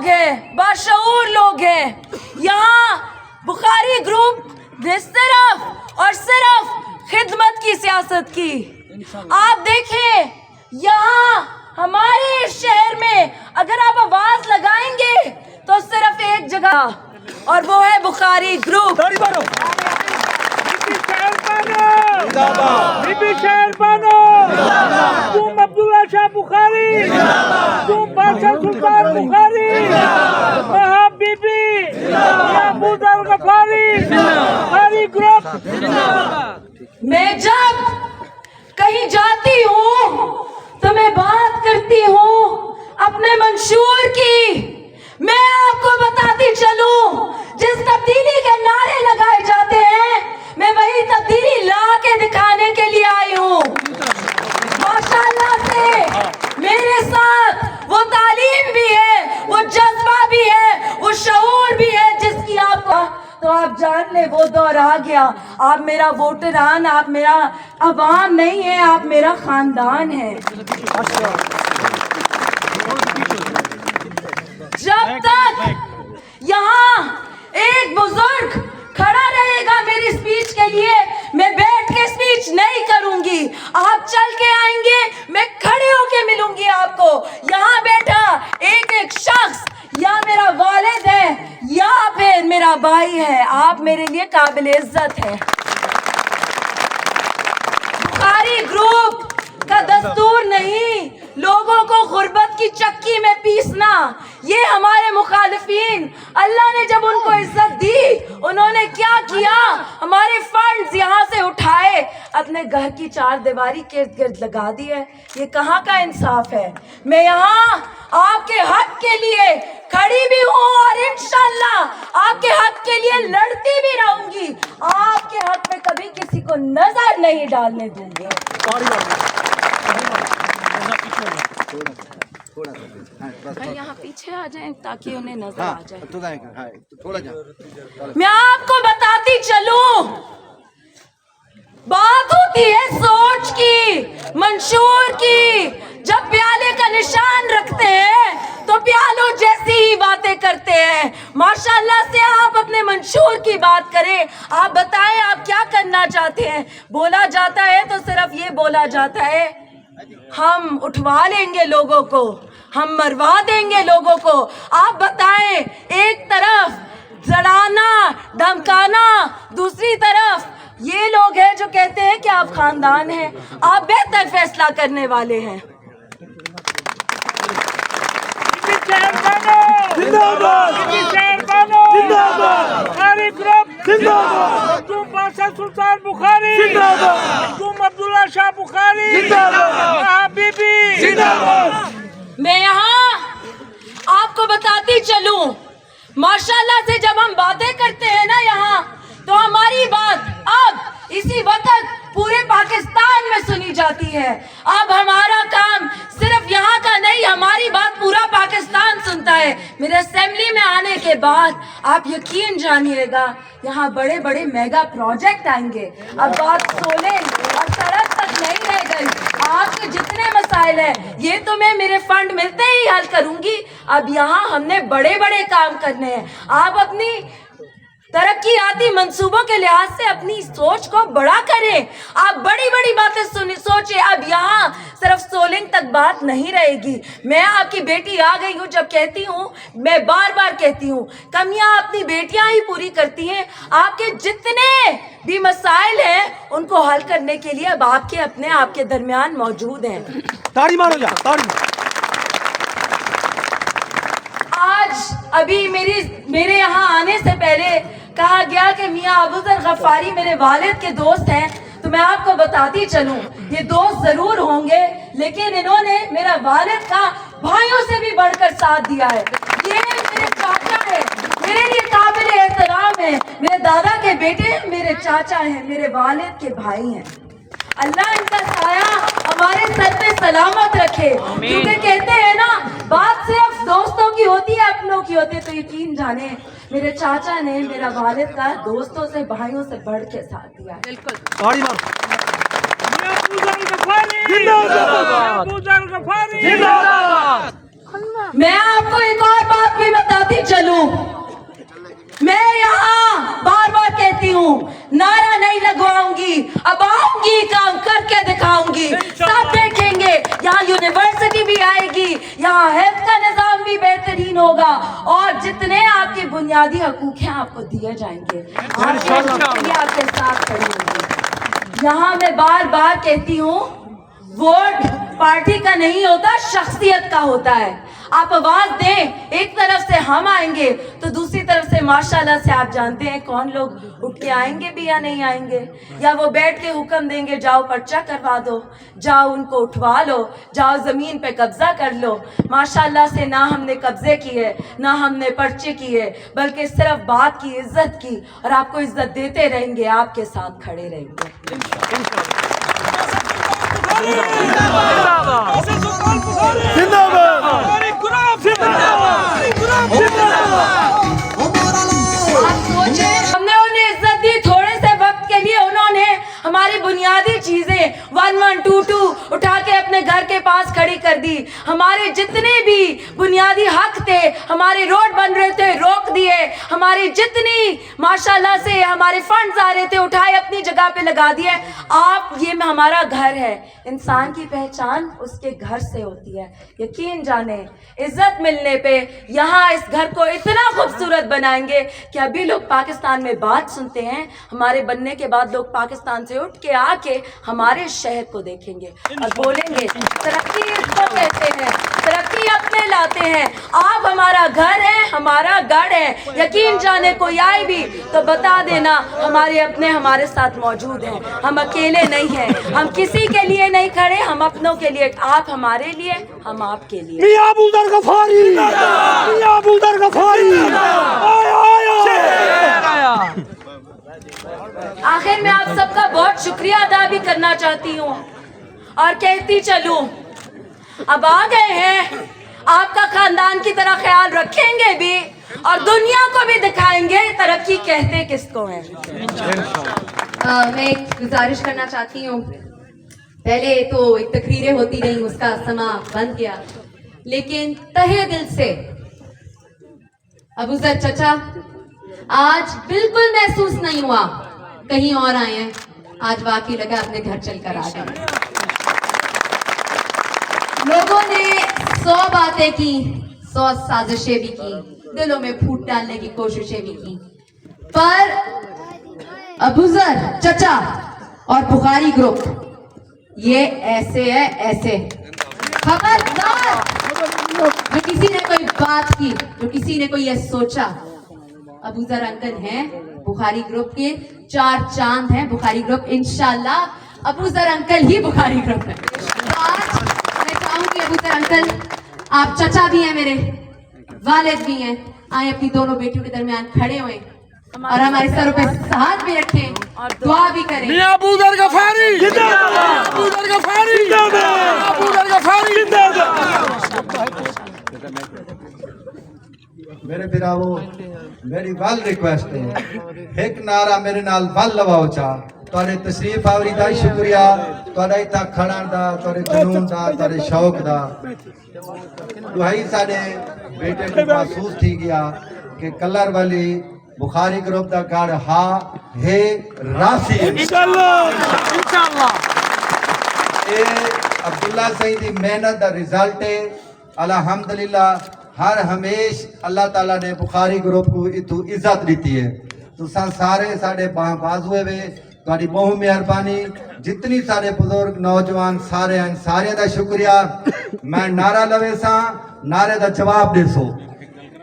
हैं, बाशऊर लोग हैं। यहाँ बुखारी ग्रुप ने सिर्फ और सिर्फ खिदमत की सियासत की। आप देखें यहाँ हमारे इस शहर में अगर आप आवाज लगाएंगे तो सिर्फ एक जगह, और वो है बुखारी ग्रुप। तुम अब्दुल्ला शाह बुखारी, तुम बादशाह सुल्तान बुखारी, वहाँ बीबी अबूजर गफारी, बुखारी ग्रुप। मैं जब कहीं जाती हूँ तो मैं बात करती हूँ अपने मंशूर की। मैं आपको बताती चलूं, जिस तब्दीली के नारे लगाए जाते हैं मैं वही तब्दीली ला के दिखाने के लिए आई हूँ। माशाअल्लाह से मेरे साथ वो तालीम भी है, वो जज्बा भी है, वो शऊर भी है जिसकी आपको, तो आप जान ले वो दौर आ गया। आप मेरा वोटरान, आप मेरा अवाम नहीं है, आप मेरा खानदान है। जब तक यहाँ एक बुजुर्ग खड़ा रहेगा मेरी स्पीच के लिए, मैं बैठ के स्पीच नहीं करूंगी। आप चल के आएंगे, मैं खड़े होके मिलूंगी आपको। यहाँ बैठा एक एक शख्स या मेरा वालिद है या फिर मेरा भाई है, आप मेरे लिए काबिल इज्जत है। बुखारी ग्रुप का दस्तूर नहीं लोगों को गुर्बत की चक्की में पीसना। ये हमारे मुखालिफिन, अल्लाह ने जब उनको इज्जत दी उन्होंने क्या किया, हमारे फंड्स यहाँ से उठाए अपने घर की चार दीवारी के इर्द गिर्द लगा दिए। ये कहाँ का इंसाफ है। मैं यहाँ आपके हक के लिए खड़ी भी हूँ और इंशाअल्लाह आपके हक के लिए लड़ती भी रहूंगी। आपके हक में कभी किसी को नजर नहीं डालने दूंगी। भाई यहाँ पीछे आ जाएं ताकि उन्हें नजर आ जाए। मैं आपको बताती चलूं, बात होती है सोच की, मंशूर की। जब प्याले का निशान रखते हैं तो प्यालों जैसी ही बातें करते हैं। माशाअल्लाह से आप अपने मंशूर की बात करें, आप बताएं आप क्या करना चाहते हैं। बोला जाता है तो सिर्फ ये बोला जाता है हम उठवा लेंगे लोगों को, हम मरवा देंगे लोगों को। आप बताएं, एक तरफ जड़ाना धमकाना, दूसरी तरफ ये लोग हैं जो कहते हैं कि आप खानदान हैं, आप बेहतर फैसला करने वाले हैं। तुम बादशाह सुल्तान बुखारी, तुम अब्दुल्ला शाह बुखारी, बीबी। मैं यहाँ आपको बताती चलूं, माशाअल्लाह से जब हम बातें करते हैं ना यहाँ, तो हमारी बात अब इसी वक्त पूरे पाकिस्तान में सुनी जाती है। अब हमारा काम सिर्फ यहाँ का नहीं, हमारी बात पूरा पाकिस्तान सुनता है। मेरे असेंबली में आने के बाद आप यकीन जानिएगा यहाँ बड़े बड़े मेगा प्रोजेक्ट आएंगे। अब बात सोलह और सड़क तक नहीं रह गई। आपके जितने मसाइल हैं ये तो मैं मेरे फंड मिलते ही हल करूंगी। अब यहाँ हमने बड़े बड़े काम करने हैं। आप अपनी तरक्कियाती मंसूबों के लिहाज से अपनी सोच को बड़ा करें। आप बड़ी बड़ी बातें सोचिए। अब यहाँ सिर्फ सोलिंग तक बात नहीं रहेगी। मैं आपकी बेटी आ गई हूँ, जब कहती हूँ मैं बार बार कहती हूँ, कमियाँ अपनी बेटियां ही पूरी करती हैं। आपके जितने भी मसाइल हैं उनको हल करने के लिए अब आपके दरमियान मौजूद हैं। ताड़ी मारो जा, ताड़ी। आज अभी मेरे यहाँ आने से पहले कहा गया कि मियाँ अबूजर गफारी मेरे वालिद के दोस्त हैं, तो मैं आपको बताती चलूं ये दोस्त जरूर होंगे, लेकिन इन्होंने मेरा वालिद का भाइयों से भी बढ़कर साथ दिया है। ये मेरे चाचा है, मेरे लिए काबिल एहतराम है। मेरे दादा के बेटे मेरे चाचा हैं, मेरे वालिद के भाई हैं। अल्लाह इनका साया हमारे सर पे सलामत रखे। क्योंकि कहते हैं ना, बात सिर्फ दोस्तों की होती है, अपनों की होती है। तो यकीन जाने मेरे चाचा ने मेरा वालिद का दोस्तों से भाइयों से बढ़ के साथ दिया। बिल्कुल। मैं आपको एक और बात भी भी बताती चलूं, मैं यहाँ बार बार कहती हूँ, नारा नहीं लगवाऊंगी, अब आऊंगी, काम करके दिखाऊंगी, सब देखेंगे। यहाँ यूनिवर्सिटी भी आएगी, यहाँ हेल्थ का निजाम भी बेहतरीन होगा, और जितने आपके बुनियादी हकूक हैं आपको दिए जाएंगे। आपके साथ खड़ी होंगी। यहाँ मैं बार बार कहती हूँ, वोट पार्टी का नहीं होता, शख्सियत का होता है। आप आवाज दें, एक तरफ से हम आएंगे तो दूसरी तरफ से माशाल्लाह से आप जानते हैं कौन लोग उठ के आएंगे भी या नहीं आएंगे, या वो बैठ के हुक्म देंगे जाओ पर्चा करवा दो, जाओ उनको उठवा लो, जाओ जमीन पे कब्जा कर लो। माशाल्लाह से ना हमने कब्जे किए, ना हमने पर्चे किए, बल्कि सिर्फ बात की, इज्जत की, और आपको इज्जत देते रहेंगे, आपके साथ खड़े रहेंगे। आप सोचे, हमने उन्हें इज्जत दी थोड़े से वक्त के लिए, उन्होंने हमारी बुनियादी चीजें 1122 उठा के अपने घर के पास खड़ी कर दी। हमारे जितने भी बुनियादी हक थे, हमारे रोड बन रहे थे, रोक दिए। हमारी जितनी माशाल्लाह से हमारे फंड्स आ रहे थे, उठाए अपनी जगह पे लगा दिए। आप, ये हमारा घर है, इंसान की पहचान उसके घर से होती है। यकीन जाने, इज्जत मिलने पे यहाँ इस घर को इतना खूबसूरत बनाएंगे कि अभी लोग पाकिस्तान में बात सुनते हैं, हमारे बनने के बाद लोग पाकिस्तान से उठ के आके हमारे शहर को देखेंगे और बोलेंगे तरक्की इसको कहते हैं, तरक्की अपने लाते हैं। आप हमारा घर है, हमारा गढ़ है। यकीन जाने कोई आए भी तो बता देना, हमारे अपने हमारे साथ मौजूद हैं, हम अकेले नहीं हैं, हम किसी के लिए नहीं खड़े, हम अपनों के लिए। आप हमारे लिए, हम आपके लिए। मियां अबूदर गफारी, मियां अबूदर गफारी, आखिर में आप सबका बहुत शुक्रिया अदा भी करना चाहती हूँ, और कहती चलूं, अब आ गए हैं, आपका खानदान की तरह ख्याल रखेंगे भी, और दुनिया को भी दिखाएंगे तरक्की कहते किसको है। मैं एक गुजारिश करना चाहती हूँ। पहले तो एक तकरीरें होती रही, उसका समा बंद किया, लेकिन तहे दिल से अबूजर चचा आज बिल्कुल महसूस नहीं हुआ कहीं और आए हैं, आज वाकई लगा अपने घर चलकर आ गए। लोगों ने 100 बातें की, 100 साजिशें भी की, दिलों में फूट डालने की कोशिशें भी की, पर अबूजर चचा और बुखारी ग्रुप ये ऐसे है, ऐसे। खबरदार, जो किसी ने कोई बात की, जो किसी ने कोई ये सोचा, अबूजर अंकल हैं बुखारी ग्रुप के 4 चांद हैं। बुखारी ग्रुप इंशाल्लाह अबूजर अंकल ही बुखारी ग्रुप है। तो आज मैं चाहूंगी अबूजर अंकल, आप चचा भी हैं मेरे, वालिद भी हैं, आए अपनी दोनों बेटियों के दरमियान खड़े हुए और हमारे सरों पे हाथ भी रखें और दुआ भी करें। मियां अबूदर गफारी जिंदाबाद, अबूदर गफारी जिंदाबाद, अबूदर गफारी जिंदाबाद। मेरे फिरावो, मेरी वल रिक्वेस्ट है, एक नारा मेरे नाल वल लवाओ चा। तुहाडे तशरीफ आवरी दा शुक्रिया, तुहाडा इत्था खड़न दा, तुहाडे जुनून दा, तुहाडे शौक दा। दुहाई साडे बेटे को महसूस थी गया कि कलर वाली बुखारी ग्रुप दा गढ़ हा है रासी इंशाअल्लाह, इंशाअल्लाह। ए अब्दुल्ला सईद दी मेहनत दा रिजल्ट है। अल्हम्दुलिल्लाह, हर हमेश अल्लाह ताला ने बुखारी ग्रुप को इतू इज्जत दी है। तुसा सारे साडे बाजुए वे, तुहाडी बहुत मेहरबानी। जितनी सारे बुजुर्ग नौजवान सारे हैं, सारे दा शुक्रिया। मैं नारा लवे सा, नारे दा जवाब देसो।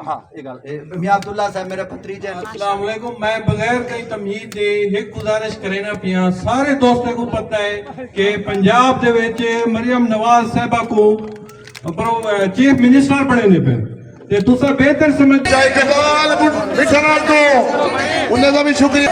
हाँ, ये गल मियां अब्दुल्ला साहब मेरे भतीजे। अस्सलाम वालेकुम। मैं बगैर कई तमहीद दे एक गुजारिश करना पिया, सारे दोस्तों को पता है कि पंजाब दे विच मरियम नवाज साहबा को चीफ मिनिस्टर बने पे, ते तुसा बेहतर समझ जय इकबाल मिठा नाल तो उन्हें का भी शुक्रिया।